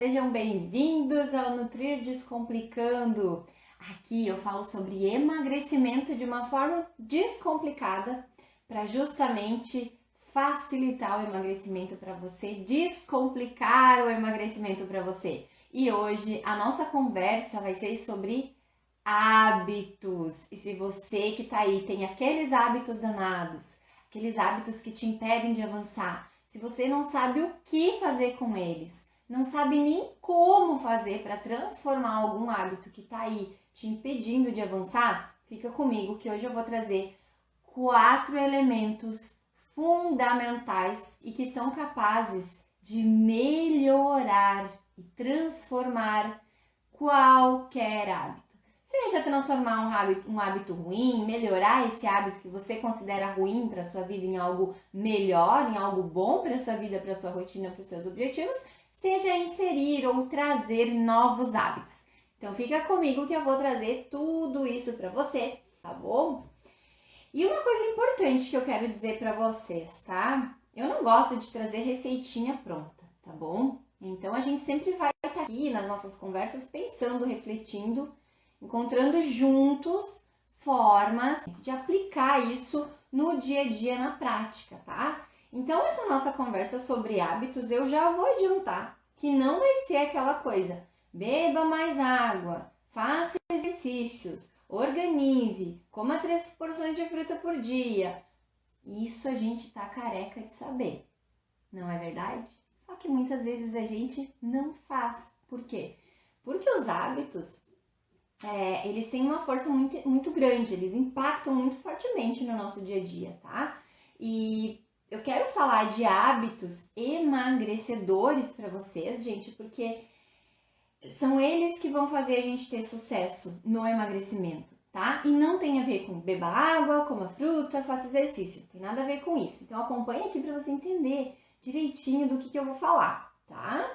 Sejam bem-vindos ao Nutrir Descomplicando. Aqui eu falo sobre emagrecimento de uma forma descomplicada para justamente facilitar o emagrecimento para você, descomplicar o emagrecimento para você. E hoje a nossa conversa vai ser sobre hábitos. E se você que tá aí tem aqueles hábitos danados, aqueles hábitos que te impedem de avançar, se você não sabe o que fazer com eles, não sabe nem como fazer para transformar algum hábito que está aí te impedindo de avançar, fica comigo que hoje eu vou trazer 4 elementos fundamentais e que são capazes de melhorar e transformar qualquer hábito. Seja transformar um hábito ruim, melhorar esse hábito que você considera ruim para a sua vida em algo melhor, em algo bom para a sua vida, para a sua rotina, para os seus objetivos, seja inserir ou trazer novos hábitos. Então fica comigo que eu vou trazer tudo isso para você, tá bom? E uma coisa importante que eu quero dizer para vocês, tá? Eu não gosto de trazer receitinha pronta, tá bom? Então a gente sempre vai estar aqui nas nossas conversas pensando, refletindo, encontrando juntos formas de aplicar isso no dia a dia, na prática, tá? Então, essa nossa conversa sobre hábitos, eu já vou adiantar que não vai ser aquela coisa, beba mais água, faça exercícios, organize, coma 3 porções de fruta por dia. Isso a gente tá careca de saber, não é verdade? Só que muitas vezes a gente não faz. Por quê? Porque os hábitos, eles têm uma força muito grande, eles impactam muito fortemente no nosso dia a dia, tá? E eu quero falar de hábitos emagrecedores para vocês, gente, porque são eles que vão fazer a gente ter sucesso no emagrecimento, tá? E não tem a ver com beba água, coma fruta, faça exercício, tem nada a ver com isso. Então acompanhe aqui para você entender direitinho do que eu vou falar, tá?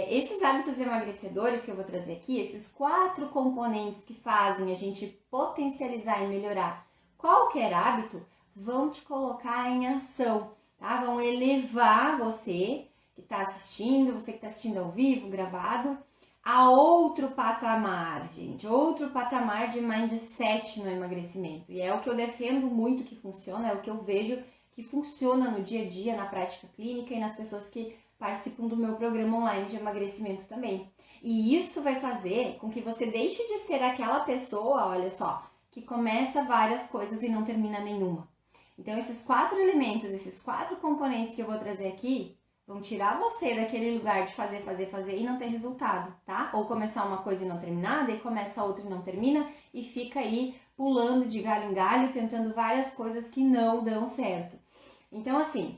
Esses hábitos emagrecedores que eu vou trazer aqui, esses 4 componentes que fazem a gente potencializar e melhorar qualquer hábito, vão te colocar em ação, tá? Vão elevar você que está assistindo, você que está assistindo ao vivo, gravado, a outro patamar, gente, outro patamar de mindset no emagrecimento. E é o que eu defendo muito que funciona, é o que eu vejo que funciona no dia a dia, na prática clínica e nas pessoas que participam do meu programa online de emagrecimento também. E isso vai fazer com que você deixe de ser aquela pessoa, olha só, que começa várias coisas e não termina nenhuma. Então, esses 4 elementos, esses 4 componentes que eu vou trazer aqui, vão tirar você daquele lugar de fazer e não ter resultado, tá? Ou começar uma coisa e não terminar, daí começa outra e não termina, e fica aí pulando de galho em galho, tentando várias coisas que não dão certo. Então, assim,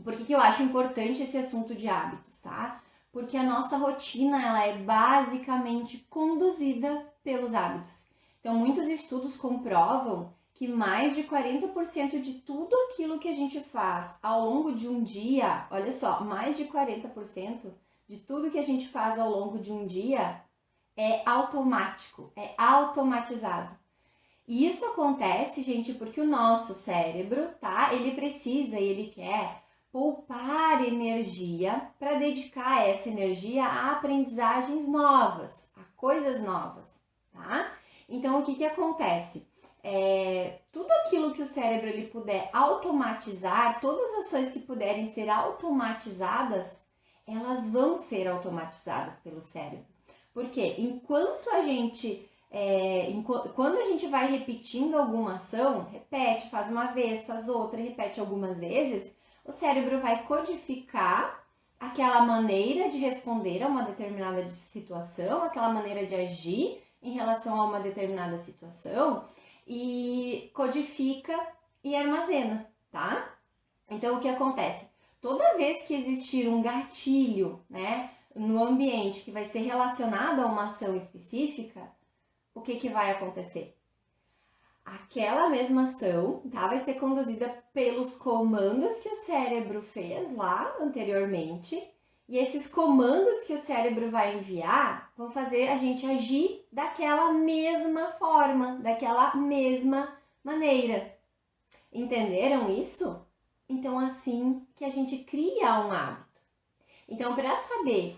por que eu acho importante esse assunto de hábitos, tá? Porque a nossa rotina, ela é basicamente conduzida pelos hábitos. Então, muitos estudos comprovam que mais de 40% de tudo aquilo que a gente faz ao longo de um dia, olha só, mais de 40% de tudo que a gente faz ao longo de um dia é automático, é automatizado. E isso acontece, gente, porque o nosso cérebro, tá? Ele precisa e ele quer poupar energia para dedicar essa energia a aprendizagens novas, a coisas novas, tá? Então, o que acontece? Tudo aquilo que o cérebro ele puder automatizar, todas as ações que puderem ser automatizadas, elas vão ser automatizadas pelo cérebro. Porque enquanto a gente, quando a gente vai repetindo alguma ação, repete, faz uma vez, faz outra, repete algumas vezes, o cérebro vai codificar aquela maneira de responder a uma determinada situação, aquela maneira de agir em relação a uma determinada situação, e codifica e armazena, tá? Então, o que acontece? Toda vez que existir um gatilho, né, no ambiente que vai ser relacionado a uma ação específica, o que vai acontecer? Aquela mesma ação, tá, vai ser conduzida pelos comandos que o cérebro fez lá anteriormente, e esses comandos que o cérebro vai enviar vão fazer a gente agir daquela mesma forma, daquela mesma maneira. Entenderam isso? Então, assim que a gente cria um hábito. Então, para saber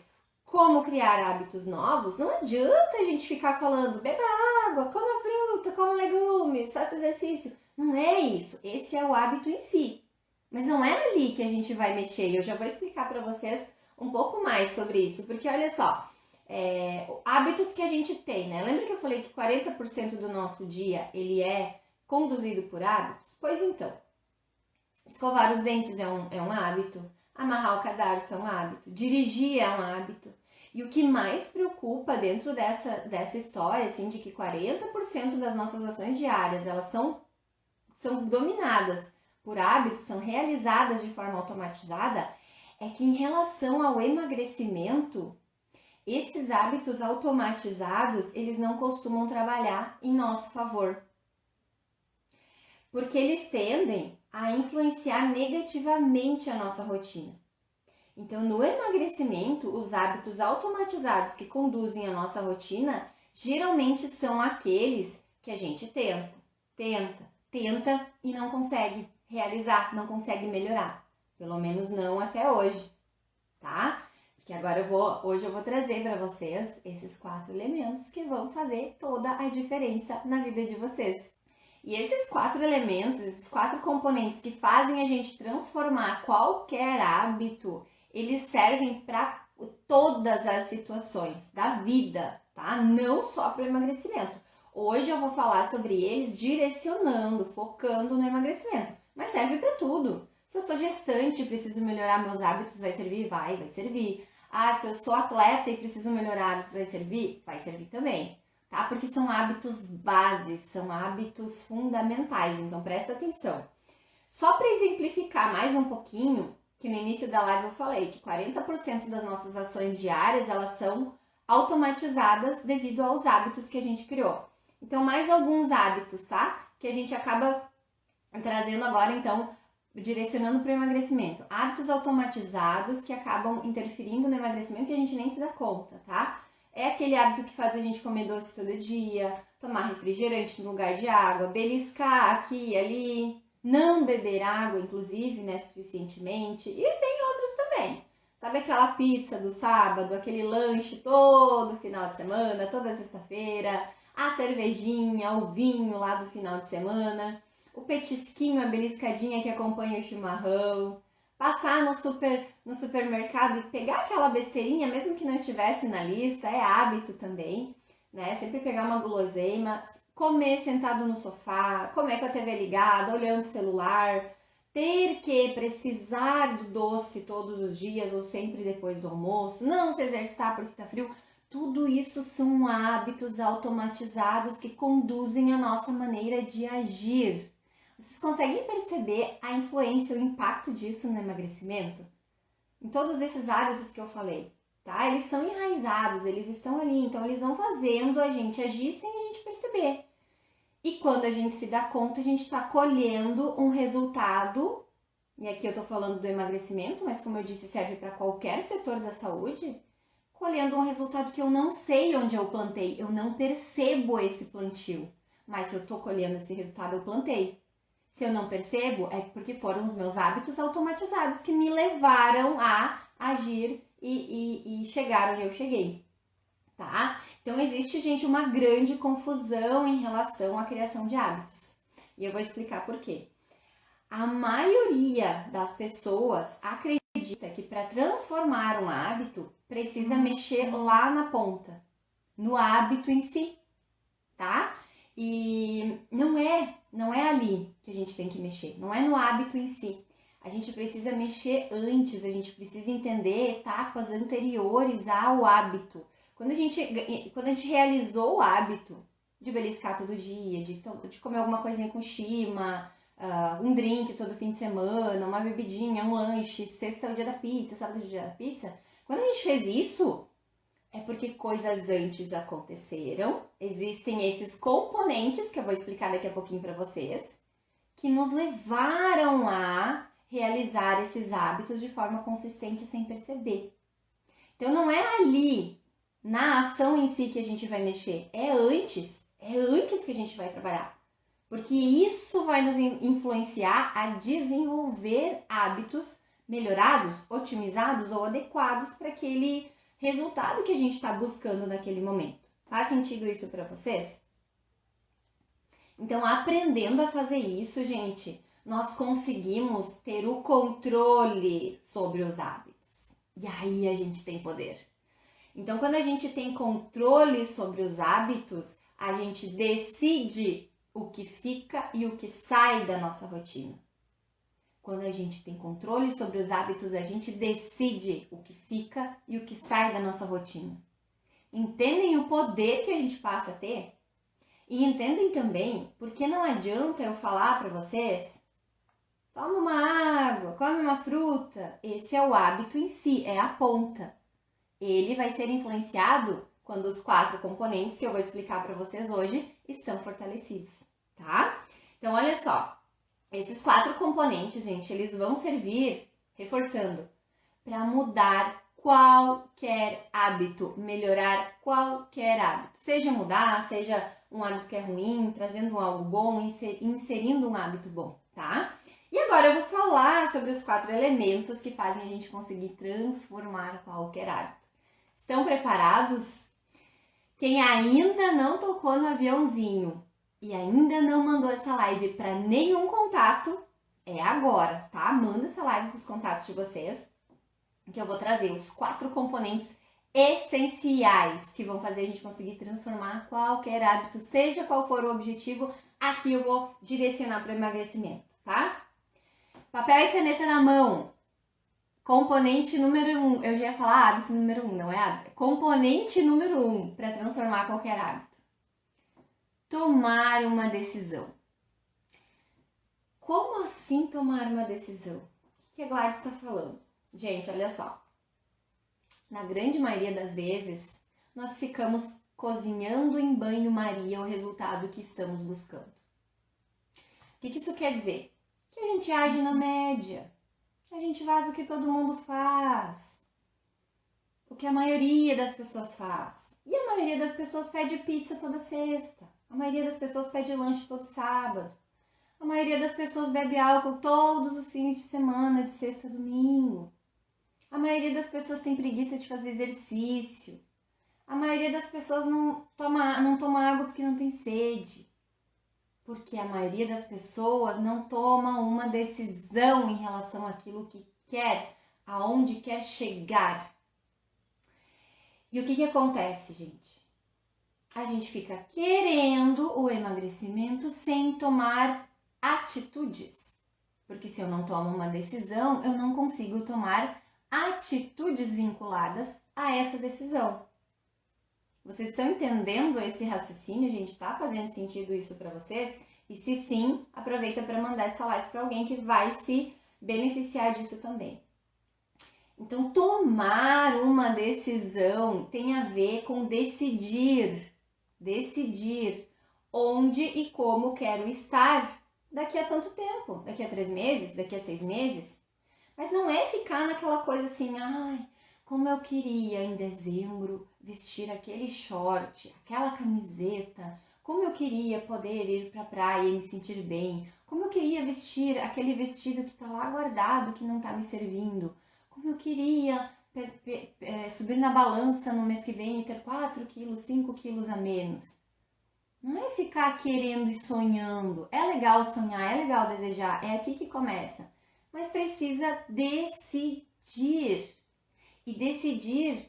como criar hábitos novos, não adianta a gente ficar falando, beba água, coma fruta, coma legumes, faça exercício. Não é isso. Esse é o hábito em si. Mas não é ali que a gente vai mexer. Eu já vou explicar para vocês um pouco mais sobre isso. Porque olha só, hábitos que a gente tem, né? Lembra que eu falei que 40% do nosso dia ele é conduzido por hábitos? Pois então, escovar os dentes é um hábito. Amarrar o cadarço é um hábito. Dirigir é um hábito. E o que mais preocupa dentro dessa história, assim, de que 40% das nossas ações diárias, elas são dominadas por hábitos, são realizadas de forma automatizada, é que em relação ao emagrecimento, esses hábitos automatizados, eles não costumam trabalhar em nosso favor. Porque eles tendem a influenciar negativamente a nossa rotina. Então, no emagrecimento, os hábitos automatizados que conduzem a nossa rotina, geralmente são aqueles que a gente tenta e não consegue realizar, não consegue melhorar. Pelo menos não até hoje, tá? Porque agora hoje eu vou trazer para vocês esses 4 elementos que vão fazer toda a diferença na vida de vocês. E esses 4 elementos, esses 4 componentes que fazem a gente transformar qualquer hábito, eles servem para todas as situações da vida, tá? Não só para o emagrecimento. Hoje eu vou falar sobre eles direcionando, focando no emagrecimento, mas serve para tudo. Se eu sou gestante e preciso melhorar meus hábitos, vai servir? Vai servir. Ah, se eu sou atleta e preciso melhorar hábitos, vai servir? Vai servir também, tá? Porque são hábitos bases, são hábitos fundamentais, então presta atenção. Só para exemplificar mais um pouquinho, que no início da live eu falei que 40% das nossas ações diárias, elas são automatizadas devido aos hábitos que a gente criou. Então, mais alguns hábitos, tá? Que a gente acaba trazendo agora, então, direcionando para o emagrecimento. Hábitos automatizados que acabam interferindo no emagrecimento e a gente nem se dá conta, tá? É aquele hábito que faz a gente comer doce todo dia, tomar refrigerante no lugar de água, beliscar aqui e ali, não beber água, inclusive, né, suficientemente. E tem outros também. Sabe aquela pizza do sábado, aquele lanche todo final de semana, toda sexta-feira, a cervejinha, o vinho lá do final de semana, o petisquinho, a beliscadinha que acompanha o chimarrão, passar no supermercado e pegar aquela besteirinha, mesmo que não estivesse na lista, é hábito também, né? Sempre pegar uma guloseima, comer sentado no sofá, comer com a TV ligada, olhando o celular, ter que precisar do doce todos os dias ou sempre depois do almoço, não se exercitar porque tá frio, tudo isso são hábitos automatizados que conduzem a nossa maneira de agir. Vocês conseguem perceber a influência, o impacto disso no emagrecimento? Em todos esses hábitos que eu falei, tá? Eles são enraizados, eles estão ali, então eles vão fazendo a gente agir sem a gente perceber. E quando a gente se dá conta, a gente está colhendo um resultado, e aqui eu tô falando do emagrecimento, mas como eu disse, serve para qualquer setor da saúde, colhendo um resultado que eu não sei onde eu plantei, eu não percebo esse plantio, mas se eu tô colhendo esse resultado, eu plantei. Se eu não percebo, é porque foram os meus hábitos automatizados que me levaram a agir e chegar onde eu cheguei, tá? Então, existe, gente, uma grande confusão em relação à criação de hábitos. E eu vou explicar por quê. A maioria das pessoas acredita que para transformar um hábito, precisa mexer lá na ponta, no hábito em si, tá? E não é ali que a gente tem que mexer, não é no hábito em si. A gente precisa mexer antes, a gente precisa entender etapas anteriores ao hábito. Quando a gente realizou o hábito de beliscar todo dia, de comer alguma coisinha com shima, um drink todo fim de semana, uma bebidinha, um lanche, sexta é o dia da pizza, sábado é o dia da pizza. Quando a gente fez isso, é porque coisas antes aconteceram, existem esses componentes, que eu vou explicar daqui a pouquinho para vocês, que nos levaram a realizar esses hábitos de forma consistente sem perceber. Então não é ali, na ação em si que a gente vai mexer, é antes que a gente vai trabalhar. Porque isso vai nos influenciar a desenvolver hábitos melhorados, otimizados ou adequados para aquele resultado que a gente está buscando naquele momento. Faz sentido isso para vocês? Então, aprendendo a fazer isso, gente, nós conseguimos ter o controle sobre os hábitos. E aí a gente tem poder. Então, quando a gente tem controle sobre os hábitos, a gente decide o que fica e o que sai da nossa rotina. Quando a gente tem controle sobre os hábitos, a gente decide o que fica e o que sai da nossa rotina. Entendem o poder que a gente passa a ter? E entendem também porque não adianta eu falar para vocês: toma uma água, come uma fruta. Esse é o hábito em si, é a ponta. Ele vai ser influenciado quando os 4 componentes que eu vou explicar para vocês hoje estão fortalecidos, tá? Então, olha só, esses 4 componentes, gente, eles vão servir, reforçando, para mudar qualquer hábito, melhorar qualquer hábito. Seja mudar, seja um hábito que é ruim, trazendo algo bom, inserindo um hábito bom, tá? E agora eu vou falar sobre os 4 elementos que fazem a gente conseguir transformar qualquer hábito. Estão preparados? Quem ainda não tocou no aviãozinho e ainda não mandou essa live para nenhum contato, é agora, tá? Manda essa live para os contatos de vocês, que eu vou trazer os 4 componentes essenciais que vão fazer a gente conseguir transformar qualquer hábito, seja qual for o objetivo. Aqui eu vou direcionar para o emagrecimento, tá? Papel e caneta na mão. Componente número 1, eu já ia falar hábito número 1, não é hábito? Componente número 1 para transformar qualquer hábito. Tomar uma decisão. Como assim tomar uma decisão? O que a Gladys está falando? Gente, olha só. Na grande maioria das vezes, nós ficamos cozinhando em banho-maria o resultado que estamos buscando. O que isso quer dizer? Que a gente age na média. A gente faz o que todo mundo faz, o que a maioria das pessoas faz. E a maioria das pessoas pede pizza toda sexta, a maioria das pessoas pede lanche todo sábado, a maioria das pessoas bebe álcool todos os fins de semana, de sexta a domingo. A maioria das pessoas tem preguiça de fazer exercício. A maioria das pessoas não toma água porque não tem sede. Porque a maioria das pessoas não toma uma decisão em relação àquilo que quer, aonde quer chegar. E o que acontece, gente? A gente fica querendo o emagrecimento sem tomar atitudes. Porque se eu não tomo uma decisão, eu não consigo tomar atitudes vinculadas a essa decisão. Vocês estão entendendo esse raciocínio, gente? Tá fazendo sentido isso para vocês? E se sim, aproveita para mandar essa live para alguém que vai se beneficiar disso também. Então, tomar uma decisão tem a ver com decidir onde e como quero estar daqui a tanto tempo, daqui a 3 meses, daqui a 6 meses. Mas não é ficar naquela coisa assim, ai, como eu queria em dezembro vestir aquele short, aquela camiseta, como eu queria poder ir para a praia e me sentir bem, como eu queria vestir aquele vestido que está lá guardado, que não está me servindo, como eu queria subir na balança no mês que vem e ter 4 quilos, 5 quilos a menos. Não é ficar querendo e sonhando. É legal sonhar, é legal desejar, é aqui que começa. Mas precisa decidir. E decidir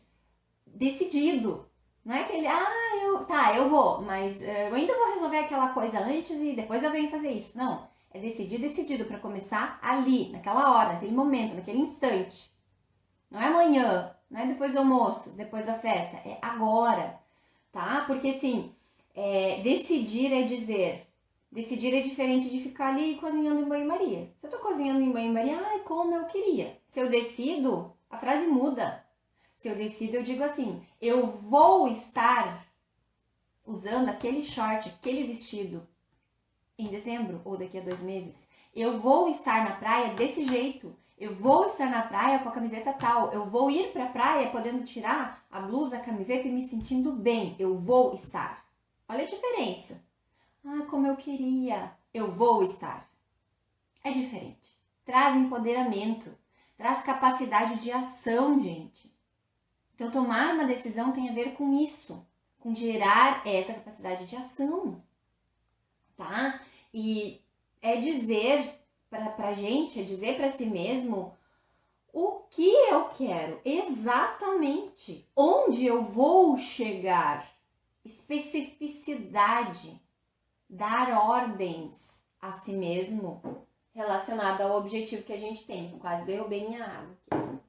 decidido. Não é aquele, eu vou, mas eu ainda vou resolver aquela coisa antes e depois eu venho fazer isso. Não, é decidido para começar ali, naquela hora, naquele momento, naquele instante. Não é amanhã, não é depois do almoço, depois da festa, é agora, tá? Porque assim, decidir é dizer, decidir é diferente de ficar ali cozinhando em banho-maria. Se eu tô cozinhando em banho-maria, como eu queria. Se eu decido, a frase muda. Se eu decido, eu digo assim, eu vou estar usando aquele short, aquele vestido em dezembro ou daqui a 2 meses. Eu vou estar na praia desse jeito. Eu vou estar na praia com a camiseta tal. Eu vou ir para a praia podendo tirar a blusa, a camiseta e me sentindo bem. Eu vou estar. Olha a diferença. Como eu queria. Eu vou estar. É diferente. Traz empoderamento. Traz capacidade de ação, gente. Então, tomar uma decisão tem a ver com isso, com gerar essa capacidade de ação, tá? E é dizer pra gente, é dizer para si mesmo o que eu quero exatamente, onde eu vou chegar, especificidade, dar ordens a si mesmo relacionado ao objetivo que a gente tem. Quase derrubei minha água aqui.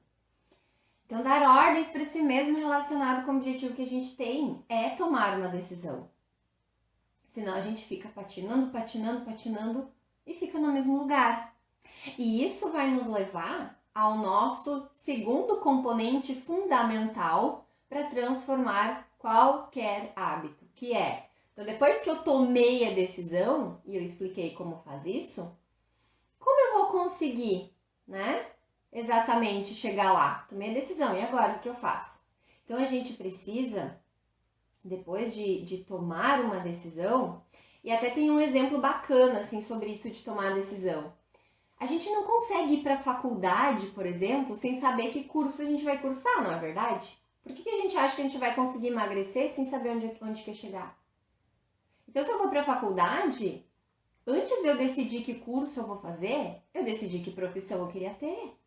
Então, dar ordens para si mesmo relacionado com o objetivo que a gente tem é tomar uma decisão. Senão a gente fica patinando e fica no mesmo lugar. E isso vai nos levar ao nosso segundo componente fundamental para transformar qualquer hábito, que é, então depois que eu tomei a decisão, e eu expliquei como faz isso, como eu vou conseguir, né, exatamente chegar lá? Tomei a decisão, e agora o que eu faço? Então a gente precisa, depois de tomar uma decisão, e até tem um exemplo bacana assim, sobre isso de tomar a decisão. A gente não consegue ir para a faculdade, por exemplo, sem saber que curso a gente vai cursar, não é verdade? Por que a gente acha que a gente vai conseguir emagrecer sem saber onde quer chegar? Então, se eu vou para a faculdade, antes de eu decidir que curso eu vou fazer, eu decidi que profissão eu queria ter.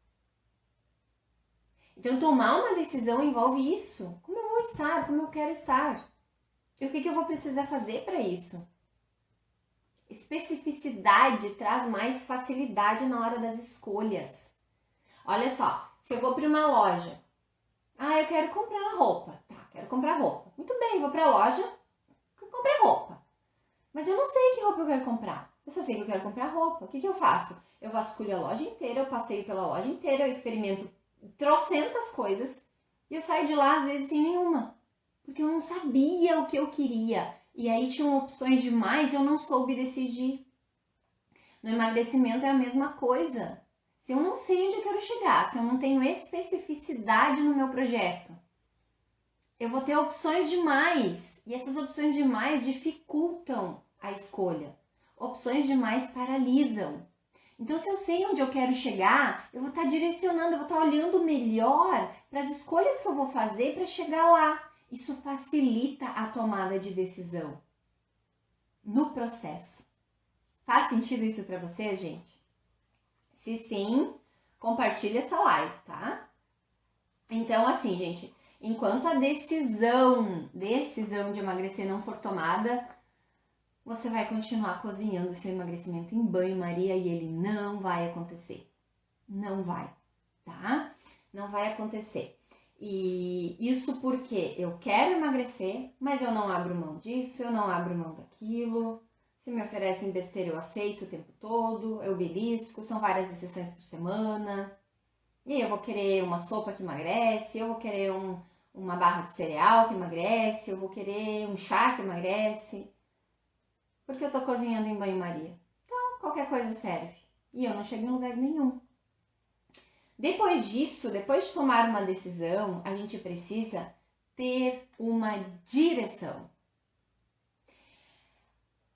Então, tomar uma decisão envolve isso. Como eu vou estar, como eu quero estar. E o que eu vou precisar fazer para isso? Especificidade traz mais facilidade na hora das escolhas. Olha só, se eu vou para uma loja, eu quero comprar roupa. Tá, quero comprar roupa. Muito bem, vou para a loja, comprei roupa. Mas eu não sei que roupa eu quero comprar. Eu só sei que eu quero comprar roupa. O que eu faço? Eu vasculho a loja inteira, eu passeio pela loja inteira, eu experimento trocentas coisas e eu saio de lá às vezes sem nenhuma. Porque eu não sabia o que eu queria. E aí tinham opções demais e eu não soube decidir. No emagrecimento é a mesma coisa. Se eu não sei onde eu quero chegar, se eu não tenho especificidade no meu projeto, eu vou ter opções demais. E essas opções demais dificultam a escolha. Opções demais paralisam. Então, se eu sei onde eu quero chegar, eu vou estar direcionando, eu vou estar olhando melhor para as escolhas que eu vou fazer para chegar lá. Isso facilita a tomada de decisão no processo. Faz sentido isso para vocês, gente? Se sim, compartilha essa live, tá? Então, assim, gente, enquanto a decisão de emagrecer não for tomada, você vai continuar cozinhando o seu emagrecimento em banho-maria e ele não vai acontecer. Não vai, tá? Não vai acontecer. E isso porque eu quero emagrecer, mas eu não abro mão disso, eu não abro mão daquilo. Se me oferecem besteira, eu aceito o tempo todo, eu belisco, são várias exceções por semana. E aí eu vou querer uma sopa que emagrece, eu vou querer uma barra de cereal que emagrece, eu vou querer um chá que emagrece. Porque eu tô cozinhando em banho-maria. Então, qualquer coisa serve. E eu não chego em lugar nenhum. Depois disso, depois de tomar uma decisão, a gente precisa ter uma direção.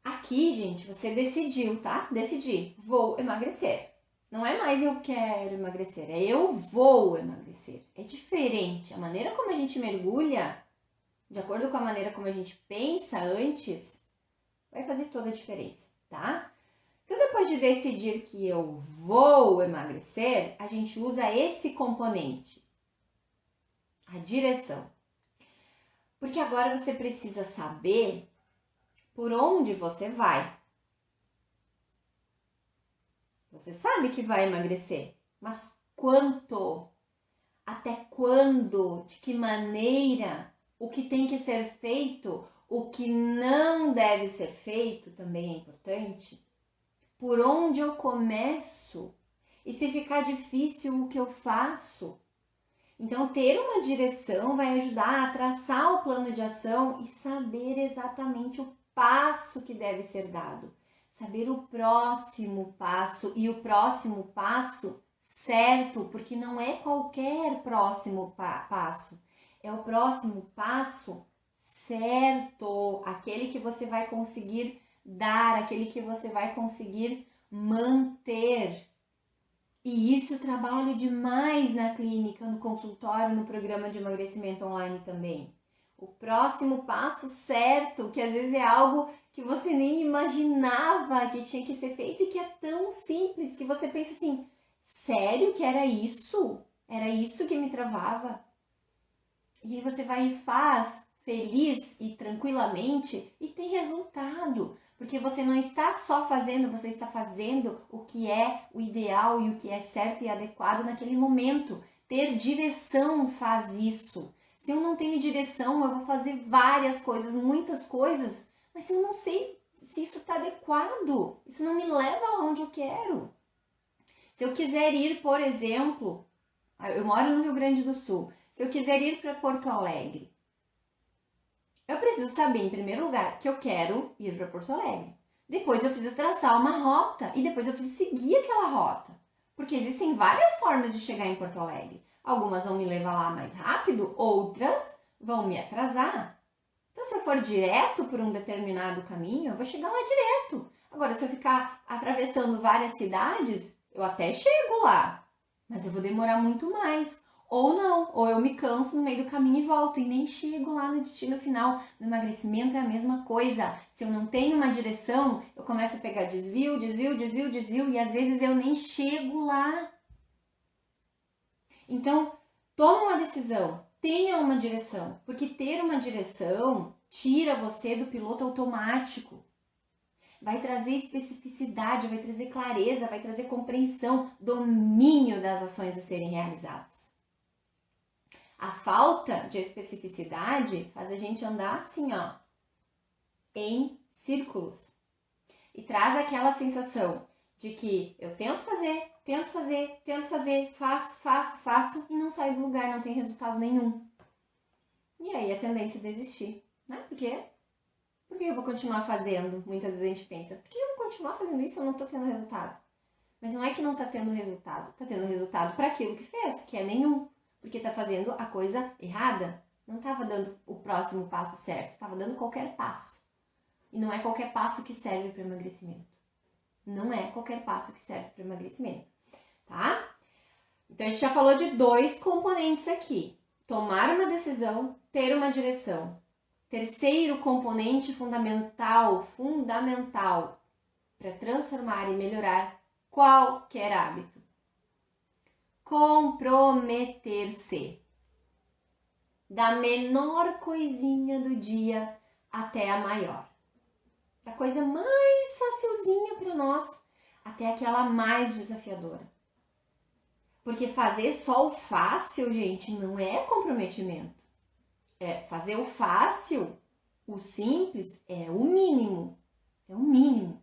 Aqui, gente, você decidiu, tá? Decidi, vou emagrecer. Não é mais eu quero emagrecer, é eu vou emagrecer. É diferente. A maneira como a gente mergulha, de acordo com a maneira como a gente pensa antes, vai fazer toda a diferença, tá? Então, depois de decidir que eu vou emagrecer, a gente usa esse componente, a direção. Porque agora você precisa saber por onde você vai. Você sabe que vai emagrecer, mas quanto? Até quando? De que maneira? O que tem que ser feito? O que não deve ser feito também é importante. Por onde eu começo? E se ficar difícil, o que eu faço? Então, ter uma direção vai ajudar a traçar o plano de ação e saber exatamente o passo que deve ser dado. Saber o próximo passo e o próximo passo certo, porque não é qualquer próximo passo. É o próximo passo certo, aquele que você vai conseguir dar, aquele que você vai conseguir manter. E isso eu trabalho demais na clínica, no consultório, no programa de emagrecimento online também. O próximo passo certo, que às vezes é algo que você nem imaginava que tinha que ser feito e que é tão simples que você pensa assim, sério que era isso? Era isso que me travava? E aí você vai e faz feliz e tranquilamente e tem resultado. Porque você não está só fazendo, você está fazendo o que é o ideal e o que é certo e adequado naquele momento. Ter direção faz isso. Se eu não tenho direção, eu vou fazer várias coisas, muitas coisas, mas eu não sei se isso está adequado. Isso não me leva aonde eu quero. Se eu quiser ir, por exemplo, eu moro no Rio Grande do Sul, se eu quiser ir para Porto Alegre, eu preciso saber, em primeiro lugar, que eu quero ir para Porto Alegre. Depois eu preciso traçar uma rota e depois eu preciso seguir aquela rota. Porque existem várias formas de chegar em Porto Alegre. Algumas vão me levar lá mais rápido, outras vão me atrasar. Então, se eu for direto por um determinado caminho, eu vou chegar lá direto. Agora, se eu ficar atravessando várias cidades, eu até chego lá, mas eu vou demorar muito mais. Ou não, ou eu me canso no meio do caminho e volto e nem chego lá no destino final. No emagrecimento é a mesma coisa. Se eu não tenho uma direção, eu começo a pegar desvio e às vezes eu nem chego lá. Então, toma uma decisão, tenha uma direção, porque ter uma direção tira você do piloto automático. Vai trazer especificidade, vai trazer clareza, vai trazer compreensão, domínio das ações a serem realizadas. A falta de especificidade faz a gente andar assim, ó, em círculos. E traz aquela sensação de que eu tento fazer, faço e não saio do lugar, não tem resultado nenhum. E aí a tendência é desistir, né? Por quê? Porque eu vou continuar fazendo? Muitas vezes a gente pensa, por que eu vou continuar fazendo isso se eu não tô tendo resultado? Mas não é que não tá tendo resultado, tá tendo resultado para aquilo que fez, que é nenhum. Porque tá fazendo a coisa errada. Não tava dando o próximo passo certo, tava dando qualquer passo. E não é qualquer passo que serve para emagrecimento. Não é qualquer passo que serve para emagrecimento, tá? Então a gente já falou de 2 componentes aqui. Tomar uma decisão, ter uma direção. Terceiro componente fundamental para transformar e melhorar qualquer hábito. Comprometer-se. Da menor coisinha do dia até a maior. Da coisa mais facilzinha para nós até aquela mais desafiadora. Porque fazer só o fácil, gente, não é comprometimento. É fazer o fácil, o simples, é o mínimo. É o mínimo.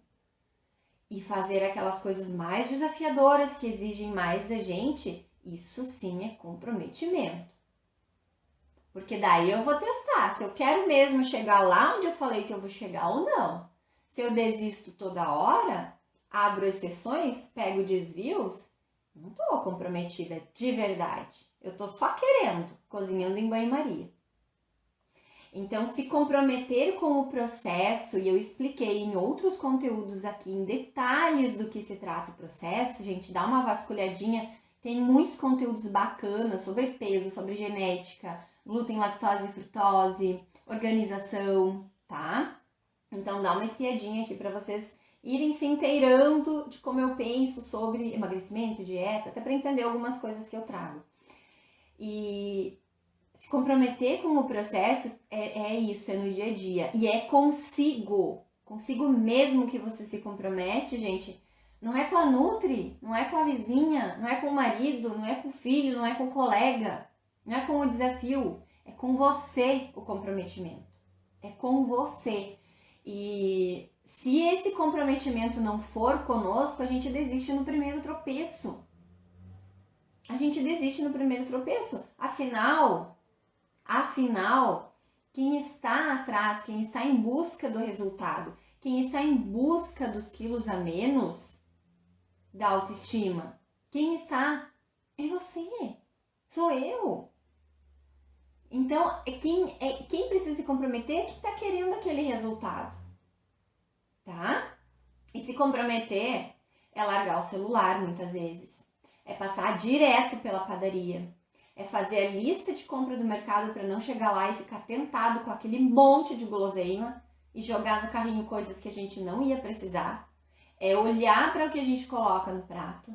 E fazer aquelas coisas mais desafiadoras que exigem mais da gente, isso sim é comprometimento. Porque daí eu vou testar se eu quero mesmo chegar lá onde eu falei que eu vou chegar ou não. Se eu desisto toda hora, abro exceções, pego desvios, não estou comprometida de verdade. Eu estou só querendo, cozinhando em banho-maria. Então, se comprometer com o processo, e eu expliquei em outros conteúdos aqui, em detalhes do que se trata o processo, gente, dá uma vasculhadinha, tem muitos conteúdos bacanas sobre peso, sobre genética, glúten, lactose e frutose, organização, tá? Então, dá uma espiadinha aqui para vocês irem se inteirando de como eu penso sobre emagrecimento, dieta, até para entender algumas coisas que eu trago. E se comprometer com o processo é isso, é no dia a dia. E é consigo mesmo que você se compromete, gente. Não é com a Nutri, não é com a vizinha, não é com o marido, não é com o filho, não é com o colega, não é com o desafio. É com você o comprometimento. É com você. E se esse comprometimento não for conosco, a gente desiste no primeiro tropeço. Afinal, quem está atrás, quem está em busca do resultado, quem está em busca dos quilos a menos da autoestima, quem está é você, sou eu. Então, quem precisa se comprometer é que está querendo aquele resultado, tá? E se comprometer é largar o celular muitas vezes. é passar direto pela padaria, é fazer a lista de compra do mercado para não chegar lá e ficar tentado com aquele monte de guloseima e jogar no carrinho coisas que a gente não ia precisar, é olhar para o que a gente coloca no prato,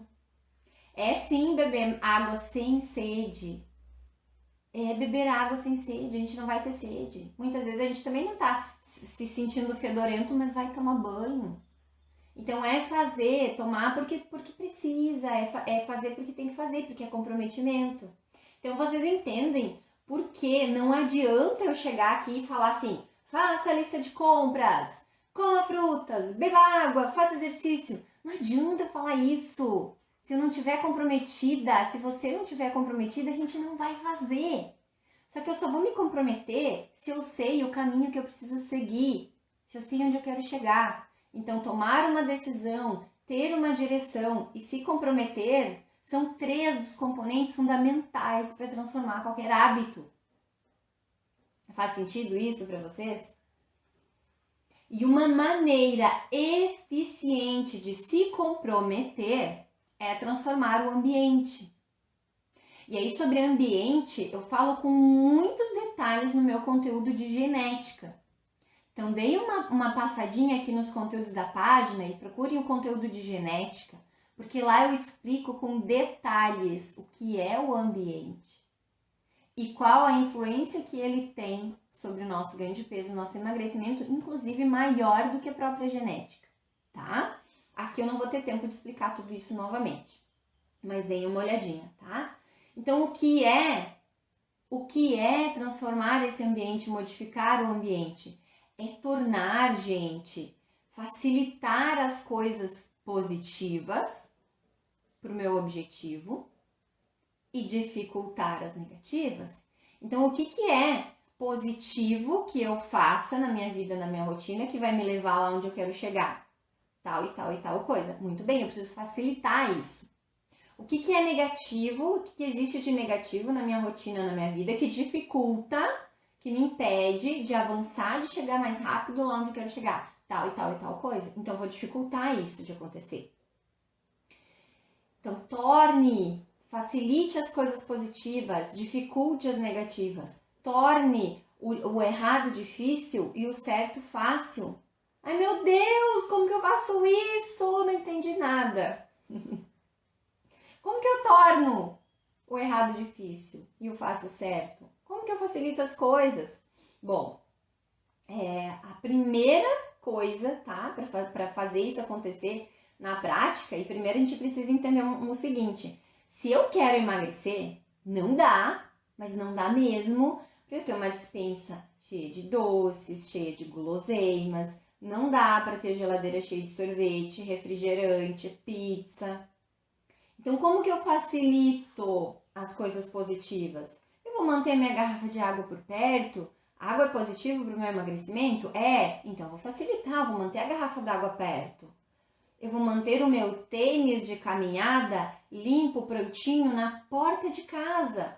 é sim beber água sem sede. É beber água sem sede, a gente não vai ter sede. Muitas vezes a gente também não tá se sentindo fedorento, mas vai tomar banho. Então é fazer, tomar porque precisa, é fazer porque tem que fazer, porque é comprometimento. Então vocês entendem por que não adianta eu chegar aqui e falar assim, faça a lista de compras, coma frutas, beba água, faça exercício. Não adianta falar isso. Se eu não estiver comprometida, se você não estiver comprometida, a gente não vai fazer. Só que eu só vou me comprometer se eu sei o caminho que eu preciso seguir, se eu sei onde eu quero chegar. Então, tomar uma decisão, ter uma direção e se comprometer são 3 dos componentes fundamentais para transformar qualquer hábito. Faz sentido isso para vocês? E uma maneira eficiente de se comprometer é transformar o ambiente. E aí, sobre ambiente, eu falo com muitos detalhes no meu conteúdo de genética. Então, deem uma passadinha aqui nos conteúdos da página e procurem o conteúdo de genética, porque lá eu explico com detalhes o que é o ambiente e qual a influência que ele tem sobre o nosso ganho de peso, o nosso emagrecimento, inclusive maior do que a própria genética, tá? Aqui eu não vou ter tempo de explicar tudo isso novamente, mas deem uma olhadinha, tá? Então, o que é transformar esse ambiente, modificar o ambiente? É tornar, gente, facilitar as coisas positivas para o meu objetivo e dificultar as negativas. Então, o que é positivo que eu faça na minha vida, na minha rotina, que vai me levar lá onde eu quero chegar? Tal e tal e tal coisa. Muito bem, eu preciso facilitar isso. O que é negativo, o que existe de negativo na minha rotina, na minha vida, que dificulta, que me impede de avançar, de chegar mais rápido lá onde eu quero chegar? Tal e tal e tal coisa. Então, eu vou dificultar isso de acontecer. Então, facilite as coisas positivas, dificulte as negativas. Torne o errado difícil e o certo fácil. Ai, meu Deus, como que eu faço isso? Não entendi nada. Como que eu torno o errado difícil e o fácil certo? Como que eu facilito as coisas? Bom, a primeira coisa, tá? Para fazer isso acontecer na prática, e primeiro a gente precisa entender o seguinte: se eu quero emagrecer, não dá, mas não dá mesmo, para eu ter uma despensa cheia de doces, cheia de guloseimas, não dá para ter geladeira cheia de sorvete, refrigerante, pizza. Então, como que eu facilito as coisas positivas? Eu vou manter minha garrafa de água por perto. Água é positivo para o meu emagrecimento? Então eu vou facilitar, vou manter a garrafa d'água perto. Eu vou manter o meu tênis de caminhada limpo, prontinho na porta de casa,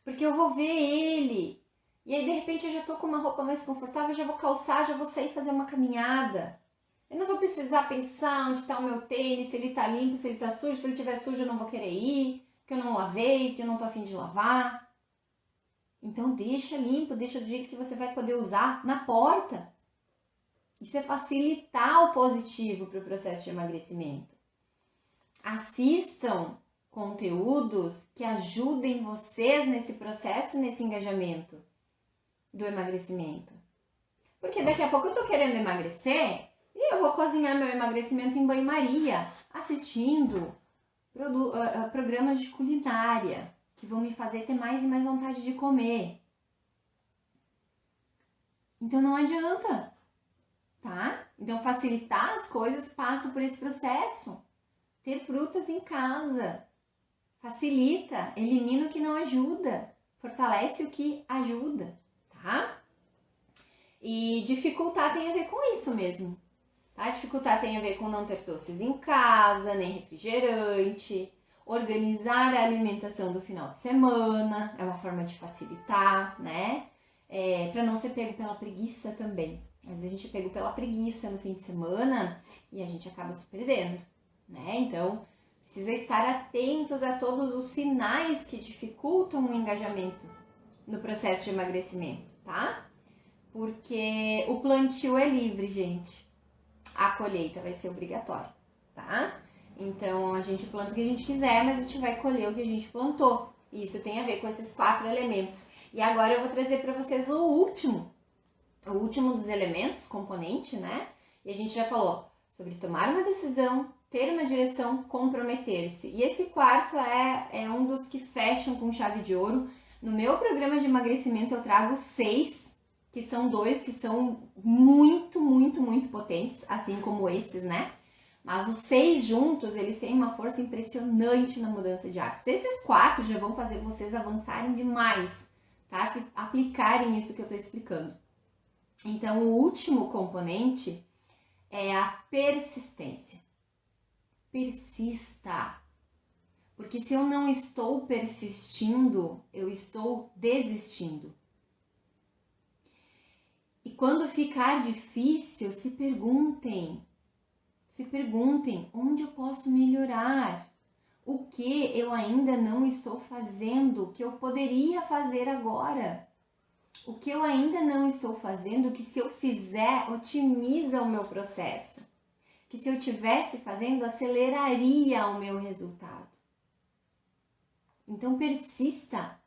porque eu vou ver ele. E aí, de repente, eu já tô com uma roupa mais confortável, já vou calçar, já vou sair fazer uma caminhada. Eu não vou precisar pensar onde está o meu tênis, se ele está limpo, se ele está sujo. Se ele estiver sujo, eu não vou querer ir, porque eu não lavei, porque eu não tô a fim de lavar. Então, deixa limpo, deixa do jeito que você vai poder usar na porta. Isso é facilitar o positivo para o processo de emagrecimento. Assistam conteúdos que ajudem vocês nesse processo, nesse engajamento do emagrecimento. Porque daqui a pouco eu tô querendo emagrecer e eu vou cozinhar meu emagrecimento em banho-maria, assistindo programas de culinária que vão me fazer ter mais e mais vontade de comer. Então não adianta, tá? Então facilitar as coisas passa por esse processo. Ter frutas em casa facilita, elimina o que não ajuda, fortalece o que ajuda, tá? E dificultar tem a ver com isso mesmo, tá? Dificultar tem a ver com não ter doces em casa, nem refrigerante, organizar a alimentação do final de semana, é uma forma de facilitar, né? Para não ser pego pela preguiça também. Às vezes a gente é pego pela preguiça no fim de semana e a gente acaba se perdendo, né? Então, precisa estar atentos a todos os sinais que dificultam o engajamento no processo de emagrecimento, tá? Porque o plantio é livre, gente. A colheita vai ser obrigatória, tá? Então, a gente planta o que a gente quiser, mas a gente vai colher o que a gente plantou. E isso tem a ver com esses 4 elementos. E agora eu vou trazer para vocês o último dos elementos, componente, né? E a gente já falou sobre tomar uma decisão, ter uma direção, comprometer-se. E esse quarto é um dos que fecham com chave de ouro. No meu programa de emagrecimento eu trago 6, que são 2 que são muito, muito, muito potentes, assim como esses, né? Mas os 6 juntos, eles têm uma força impressionante na mudança de hábitos. Esses 4 já vão fazer vocês avançarem demais, tá? Se aplicarem isso que eu tô explicando. Então, o último componente é a persistência. Persista. Porque se eu não estou persistindo, eu estou desistindo. E quando ficar difícil, se perguntem onde eu posso melhorar, o que eu ainda não estou fazendo, que eu poderia fazer agora, o que eu ainda não estou fazendo, que se eu fizer, otimiza o meu processo, que se eu tivesse fazendo, aceleraria o meu resultado. Então persista.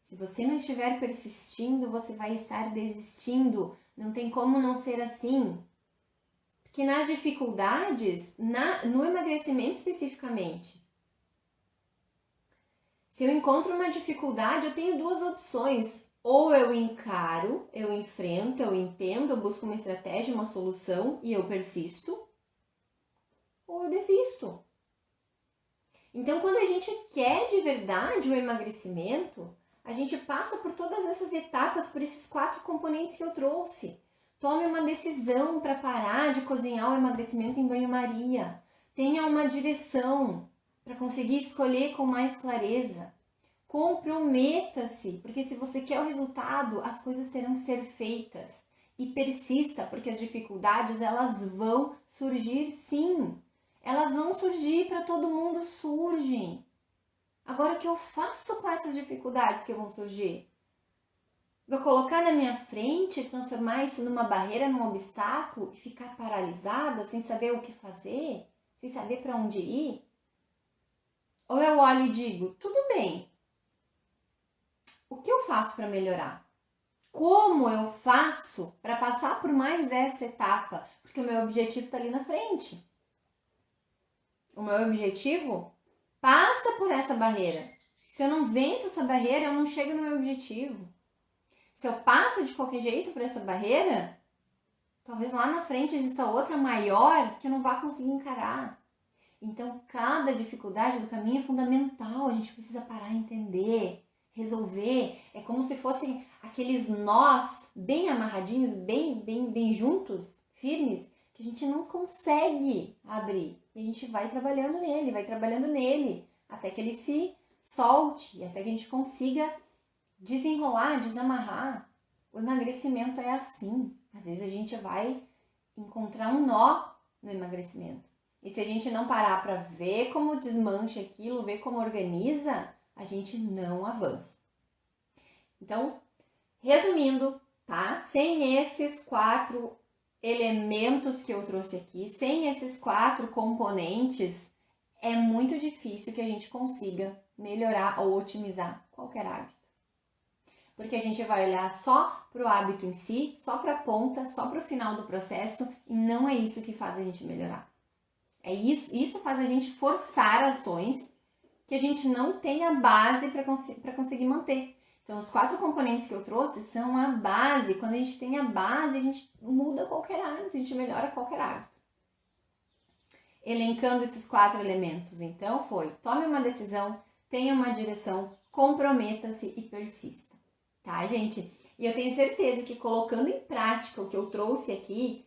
Se você não estiver persistindo, você vai estar desistindo. Não tem como não ser assim. Porque nas dificuldades, no emagrecimento especificamente, se eu encontro uma dificuldade, eu tenho 2 opções. Ou eu encaro, eu enfrento, eu entendo, eu busco uma estratégia, uma solução e eu persisto. Ou eu desisto. Então, quando a gente quer de verdade o emagrecimento, a gente passa por todas essas etapas, por esses 4 componentes que eu trouxe. Tome uma decisão para parar de cozinhar o emagrecimento em banho-maria. Tenha uma direção para conseguir escolher com mais clareza. Comprometa-se, porque se você quer o resultado, as coisas terão que ser feitas. E persista, porque as dificuldades elas vão surgir sim. Elas vão surgir, para todo mundo surgem. Agora, o que eu faço com essas dificuldades que vão surgir? Vou colocar na minha frente, transformar isso numa barreira, num obstáculo e ficar paralisada, sem saber o que fazer, sem saber para onde ir? Ou eu olho e digo, tudo bem, o que eu faço para melhorar? Como eu faço para passar por mais essa etapa? Porque o meu objetivo está ali na frente. O meu objetivo passa por essa barreira. Se eu não venço essa barreira, eu não chego no meu objetivo. Se eu passo de qualquer jeito por essa barreira, talvez lá na frente exista outra maior que eu não vá conseguir encarar. Então, cada dificuldade do caminho é fundamental. A gente precisa parar e entender, resolver. É como se fossem aqueles nós bem amarradinhos, bem juntos, firmes, que a gente não consegue abrir. E a gente vai trabalhando nele, até que ele se solte, até que a gente consiga desenrolar, desamarrar. O emagrecimento é assim. Às vezes a gente vai encontrar um nó no emagrecimento. E se a gente não parar para ver como desmancha aquilo, ver como organiza, a gente não avança. Então, resumindo, tá? Sem esses 4 elementos que eu trouxe aqui, sem esses 4 componentes, é muito difícil que a gente consiga melhorar ou otimizar qualquer hábito. Porque a gente vai olhar só para o hábito em si, só para a ponta, só para o final do processo, e não é isso que faz a gente melhorar. Isso faz a gente forçar ações que a gente não tem a base para conseguir manter. Então, os 4 componentes que eu trouxe são a base. Quando a gente tem a base, a gente muda qualquer hábito, a gente melhora qualquer hábito. Elencando esses 4 elementos, então, foi: tome uma decisão, tenha uma direção, comprometa-se e persista. Tá, gente? E eu tenho certeza que colocando em prática o que eu trouxe aqui,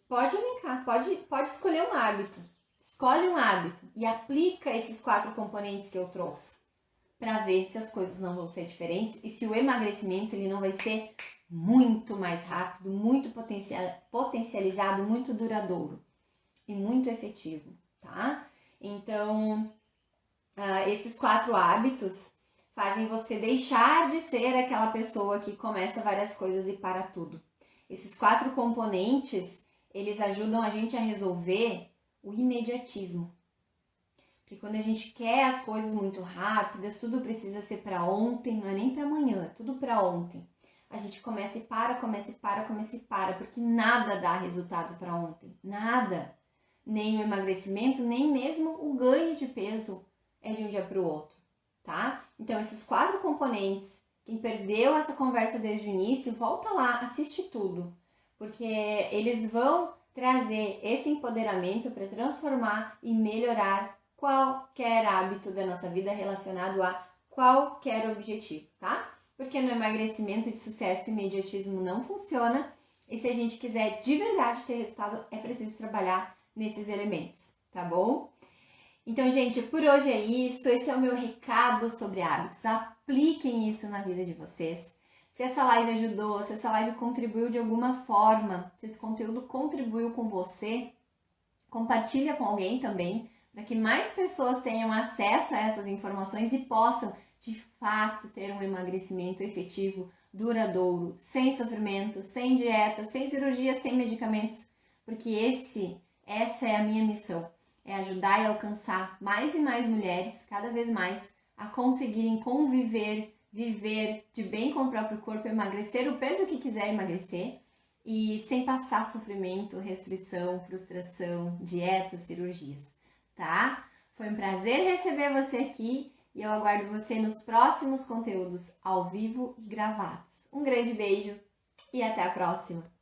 pode elencar, pode escolher um hábito. Escolhe um hábito e aplica esses 4 componentes que eu trouxe para ver se as coisas não vão ser diferentes e se o emagrecimento ele não vai ser muito mais rápido, muito potencializado, muito duradouro e muito efetivo, tá? Então, esses 4 hábitos fazem você deixar de ser aquela pessoa que começa várias coisas e para tudo. Esses 4 componentes, eles ajudam a gente a resolver o imediatismo. Porque quando a gente quer as coisas muito rápidas, tudo precisa ser para ontem, não é nem para amanhã, é tudo para ontem. A gente começa e para, porque nada dá resultado para ontem, nada. Nem o emagrecimento, nem mesmo o ganho de peso é de um dia para o outro, tá? Então, esses 4 componentes, quem perdeu essa conversa desde o início, volta lá, assiste tudo, porque eles vão trazer esse empoderamento para transformar e melhorar qualquer hábito da nossa vida relacionado a qualquer objetivo, tá? Porque no emagrecimento de sucesso o imediatismo não funciona e se a gente quiser de verdade ter resultado, é preciso trabalhar nesses elementos, tá bom? Então, gente, por hoje é isso. Esse é o meu recado sobre hábitos. Apliquem isso na vida de vocês. Se essa live ajudou, se essa live contribuiu de alguma forma, se esse conteúdo contribuiu com você, compartilha com alguém também, para que mais pessoas tenham acesso a essas informações e possam, de fato, ter um emagrecimento efetivo, duradouro, sem sofrimento, sem dieta, sem cirurgia, sem medicamentos, porque essa é a minha missão, é ajudar e alcançar mais e mais mulheres, cada vez mais, a conseguirem conviver, viver de bem com o próprio corpo, emagrecer o peso que quiser emagrecer e sem passar sofrimento, restrição, frustração, dietas, cirurgias, tá? Foi um prazer receber você aqui e eu aguardo você nos próximos conteúdos ao vivo e gravados. Um grande beijo e até a próxima!